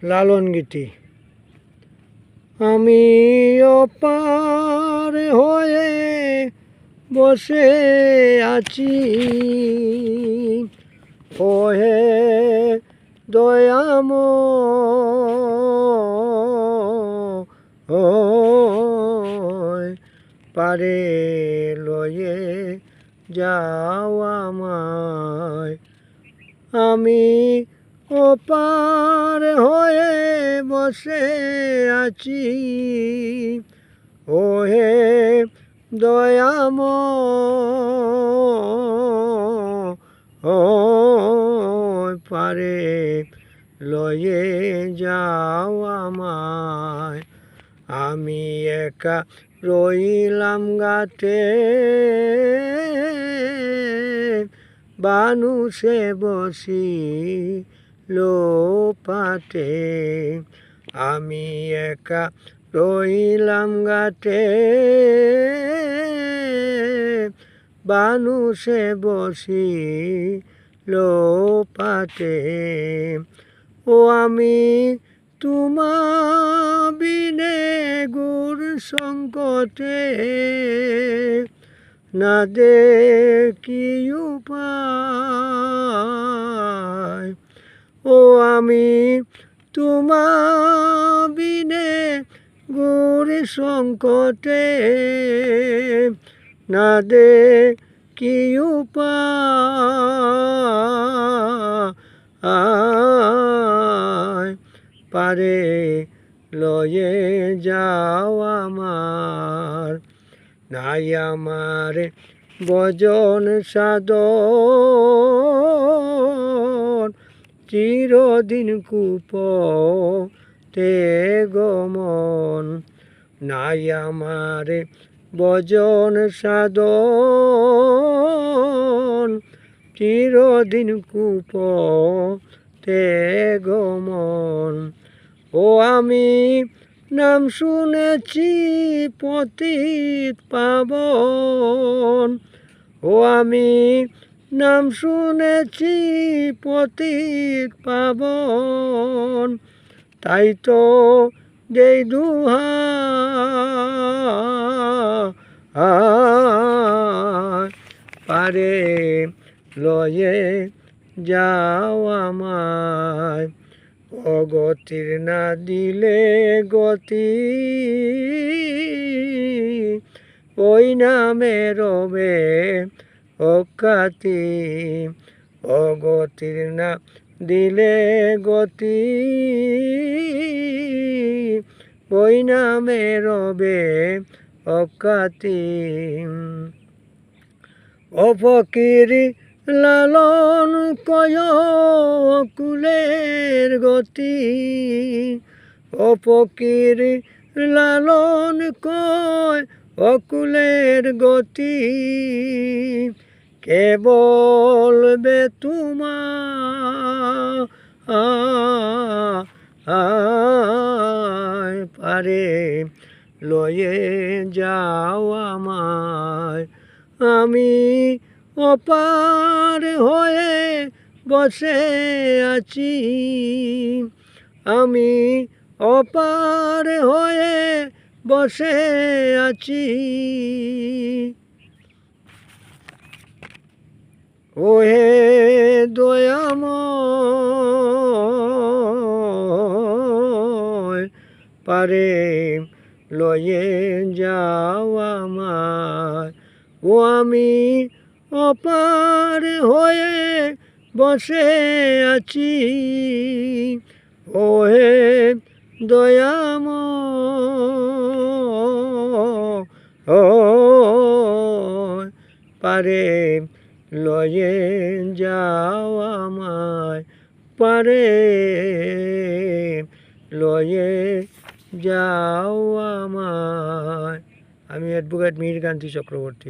লালন গীতি। আমি অপার হয়ে বসে আছি, ওহে দয়াময়, পারে লয়ে যাও আমায়। আমি ওপার হয়ে বসে আছি, ওহে দয়াময়, পারে লয়ে যাও আমায়। আমি একা রইলাম ঘাটে, বানুষে বসিল পাটে। আমি একা রইলাম ঘাটে, বানুষে বসিল পাটে। ও আমি তোমা বিনে গুর সংকটে, না দেখি উপায়। ও আমি তোমা বিনে গুর সংকটে, না দেখি উপায়, পারে লয়ে যাও আমার। নাই আমার ভজন সাধন, চিরদিন কূপতে গমন। নাই আমার ভজন সাধন, চিরদিন কূপতে গমন। ও আমি নাম শুনেছি পতিত পাবন, ও আমি নাম শুনেছি পতিত পাবন। তাই তো যেই দুহাই, পারে লয়ে যাও আমায়। অগতির না দিলে গতি, ওই নামে রবে অখ্যাতি। অগতির না দিলে গতি, ওই নামে রবে অখ্যাতি। ও ফকির লালন কয় কুলের গতি, ও ফকির লালন কয় অকুলের গতি। কে বলবে তোমায়, পারে লয়ে যাও আমায়। আমি অপার হয়ে বসে আছি, আমি অপার হয়ে বসে আছি। ওহে দয়াময়, পারে লয়ে যাও আমায়। ও আমি অপার হয়ে বসে আছি, ওহে দয়াময়, পারে লয়ে যাও আমায়। পারে লয়ে যাও আমায়। আমি অ্যাডভোকেট মিহিরকান্তি চক্রবর্তী।